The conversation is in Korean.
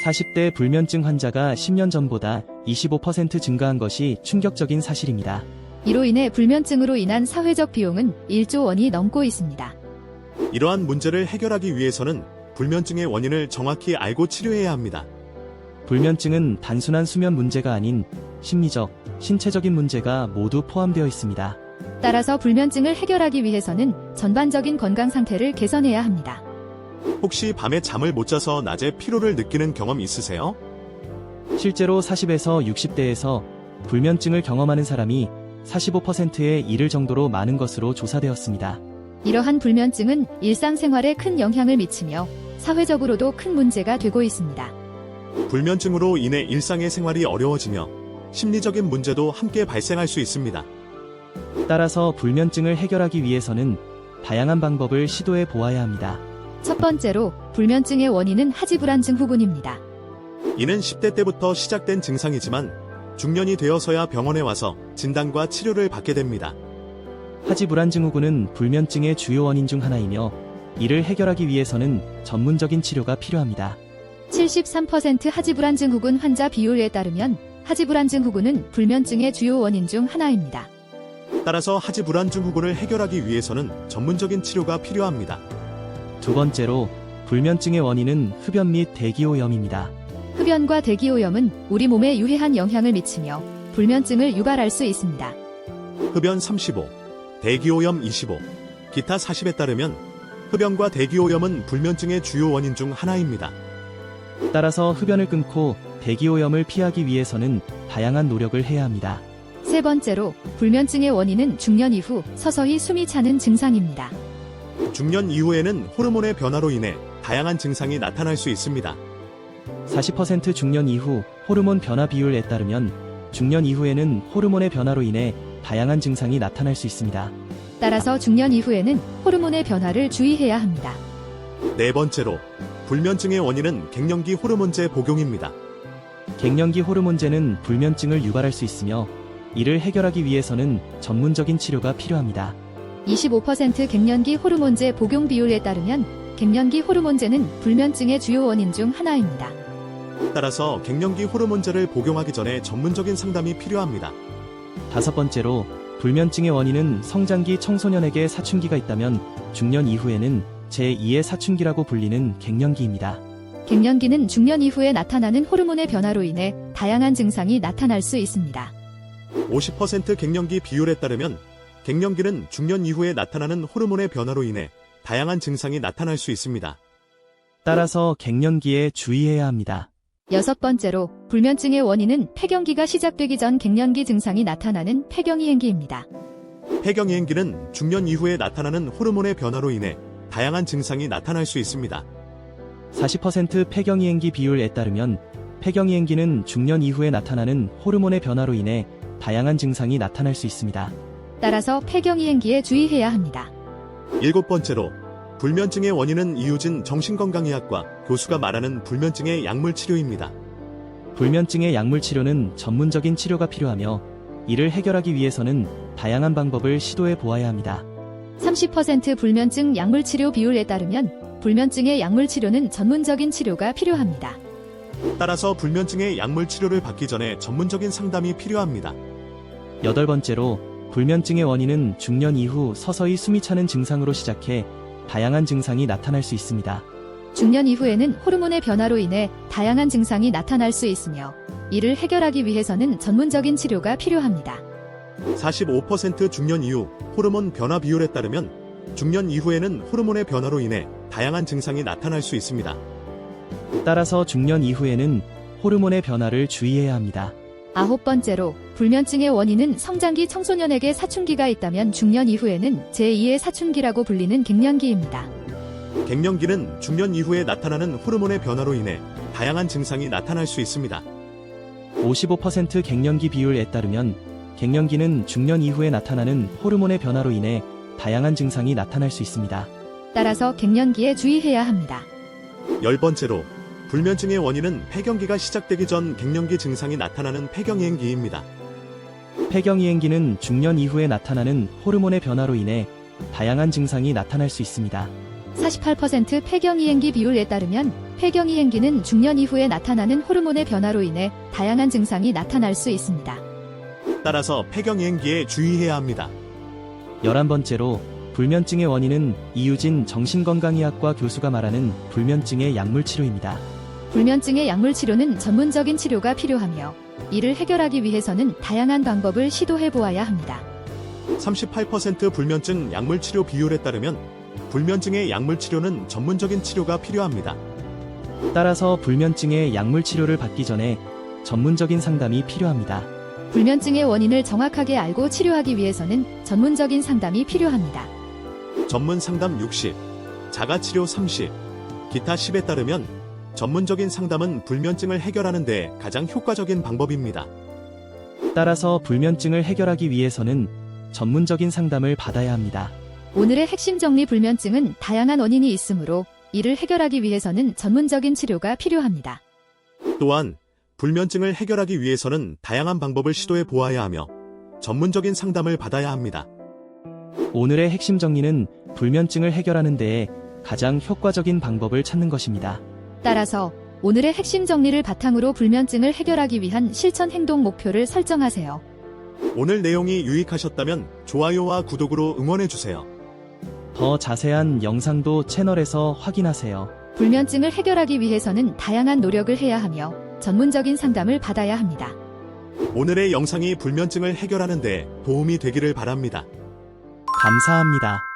40대 불면증 환자가 10년 전보다 25% 증가한 것이 충격적인 사실입니다. 이로 인해 불면증으로 인한 사회적 비용은 1조 원이 넘고 있습니다. 이러한 문제를 해결하기 위해서는 불면증의 원인을 정확히 알고 치료해야 합니다. 불면증은 단순한 수면 문제가 아닌 심리적, 신체적인 문제가 모두 포함되어 있습니다. 따라서 불면증을 해결하기 위해서는 전반적인 건강 상태를 개선해야 합니다. 혹시 밤에 잠을 못 자서 낮에 피로를 느끼는 경험 있으세요? 실제로 40에서 60대에서 불면증을 경험하는 사람이 45%에 이를 정도로 많은 것으로 조사되었습니다. 이러한 불면증은 일상생활에 큰 영향을 미치며 사회적으로도 큰 문제가 되고 있습니다. 불면증으로 인해 일상의 생활이 어려워지며 심리적인 문제도 함께 발생할 수 있습니다. 따라서 불면증을 해결하기 위해서는 다양한 방법을 시도해 보아야 합니다. 첫 번째로 불면증의 원인은 하지불안 증후군입니다. 이는 10대 때부터 시작된 증상이지만 중년이 되어서야 병원에 와서 진단과 치료를 받게 됩니다. 하지불안 증후군은 불면증의 주요 원인 중 하나이며 이를 해결하기 위해서는 전문적인 치료가 필요합니다. 73% 하지불안 증후군 환자 비율에 따르면 하지불안 증후군은 불면증의 주요 원인 중 하나입니다. 따라서 하지불안 증후군을 해결하기 위해서는 전문적인 치료가 필요합니다. 두 번째로 불면증의 원인은 흡연 및 대기오염입니다. 흡연과 대기오염은 우리 몸에 유해한 영향을 미치며 불면증을 유발할 수 있습니다. 흡연 35, 대기오염 25, 기타 40에 따르면 흡연과 대기오염은 불면증의 주요 원인 중 하나입니다. 따라서 흡연을 끊고 대기오염을 피하기 위해서는 다양한 노력을 해야 합니다. 세 번째로 불면증의 원인은 중년 이후 서서히 숨이 차는 증상입니다. 중년 이후에는 호르몬의 변화로 인해 다양한 증상이 나타날 수 있습니다. 40% 중년 이후 호르몬 변화 비율에 따르면 중년 이후에는 호르몬의 변화로 인해 다양한 증상이 나타날 수 있습니다. 따라서 중년 이후에는 호르몬의 변화를 주의해야 합니다. 네 번째로 불면증의 원인은 갱년기 호르몬제 복용입니다. 갱년기 호르몬제는 불면증을 유발할 수 있으며 이를 해결하기 위해서는 전문적인 치료가 필요합니다. 25% 갱년기 호르몬제 복용 비율에 따르면 갱년기 호르몬제는 불면증의 주요 원인 중 하나입니다. 따라서 갱년기 호르몬제를 복용하기 전에 전문적인 상담이 필요합니다. 다섯 번째로 불면증의 원인은 성장기 청소년에게 사춘기가 있다면 중년 이후에는 제2의 사춘기라고 불리는 갱년기입니다. 갱년기는 중년 이후에 나타나는 호르몬의 변화로 인해 다양한 증상이 나타날 수 있습니다. 50% 갱년기 비율에 따르면 갱년기는 중년 이후에 나타나는 호르몬의 변화로 인해 다양한 증상이 나타날 수 있습니다. 따라서 갱년기에 주의해야 합니다. 여섯 번째로 불면증의 원인은 폐경기가 시작되기 전 갱년기 증상이 나타나는 폐경이행기입니다. 폐경이행기는 중년 이후에 나타나는 호르몬의 변화로 인해 다양한 증상이 나타날 수 있습니다. 40% 폐경이행기 비율에 따르면 폐경이행기는 중년 이후에 나타나는 호르몬의 변화로 인해 다양한 증상이 나타날 수 있습니다. 따라서 폐경이행기에 주의해야 합니다. 일곱 번째로 불면증의 원인은 이유진 정신건강의학과 교수가 말하는 불면증의 약물 치료입니다. 불면증의 약물 치료는 전문적인 치료가 필요하며 이를 해결하기 위해서는 다양한 방법을 시도해 보아야 합니다. 30% 불면증 약물 치료 비율에 따르면 불면증의 약물 치료는 전문적인 치료가 필요합니다. 따라서 불면증의 약물 치료를 받기 전에 전문적인 상담이 필요합니다. 여덟 번째로 불면증의 원인은 중년 이후 서서히 숨이 차는 증상으로 시작해 다양한 증상이 나타날 수 있습니다. 중년 이후에는 호르몬의 변화로 인해 다양한 증상이 나타날 수 있으며 이를 해결하기 위해서는 전문적인 치료가 필요합니다. 45% 중년 이후 호르몬 변화 비율에 따르면 중년 이후에는 호르몬의 변화로 인해 다양한 증상이 나타날 수 있습니다. 따라서 중년 이후에는 호르몬의 변화를 주의해야 합니다. 아홉 번째로 불면증의 원인은 성장기 청소년에게 사춘기가 있다면 중년 이후에는 제2의 사춘기라고 불리는 갱년기입니다. 갱년기는 중년 이후에 나타나는 호르몬의 변화로 인해 다양한 증상이 나타날 수 있습니다. 55% 갱년기 비율에 따르면 갱년기는 중년 이후에 나타나는 호르몬의 변화로 인해 다양한 증상이 나타날 수 있습니다. 따라서 갱년기에 주의해야 합니다. 열 번째로 불면증의 원인은 폐경기가 시작되기 전 갱년기 증상이 나타나는 폐경이행기입니다. 폐경이행기는 중년 이후에 나타나는 호르몬의 변화로 인해 다양한 증상이 나타날 수 있습니다. 48% 폐경이행기 비율에 따르면 폐경이행기는 중년 이후에 나타나는 호르몬의 변화로 인해 다양한 증상이 나타날 수 있습니다. 따라서 폐경이행기에 주의해야 합니다. 11번째로 불면증의 원인은 이유진 정신건강의학과 교수가 말하는 불면증의 약물 치료입니다. 불면증의 약물 치료는 전문적인 치료가 필요하며 이를 해결하기 위해서는 다양한 방법을 시도해 보아야 합니다. 38% 불면증 약물 치료 비율에 따르면 불면증의 약물 치료는 전문적인 치료가 필요합니다. 따라서 불면증의 약물 치료를 받기 전에 전문적인 상담이 필요합니다. 불면증의 원인을 정확하게 알고 치료하기 위해서는 전문적인 상담이 필요합니다. 전문 상담 60, 자가치료 30, 기타 10에 따르면 전문적인 상담은 불면증을 해결하는 데 가장 효과적인 방법입니다. 따라서 불면증을 해결하기 위해서는 전문적인 상담을 받아야 합니다. 오늘의 핵심 정리 불면증은 다양한 원인이 있으므로 이를 해결하기 위해서는 전문적인 치료가 필요합니다. 또한 불면증을 해결하기 위해서는 다양한 방법을 시도해 보아야 하며 전문적인 상담을 받아야 합니다. 오늘의 핵심 정리는 불면증을 해결하는 데에 가장 효과적인 방법을 찾는 것입니다. 따라서 오늘의 핵심 정리를 바탕으로 불면증을 해결하기 위한 실천 행동 목표를 설정하세요. 오늘 내용이 유익하셨다면 좋아요와 구독으로 응원해주세요. 더 자세한 영상도 채널에서 확인하세요. 불면증을 해결하기 위해서는 다양한 노력을 해야 하며 전문적인 상담을 받아야 합니다. 오늘의 영상이 불면증을 해결하는 데 도움이 되기를 바랍니다. 감사합니다.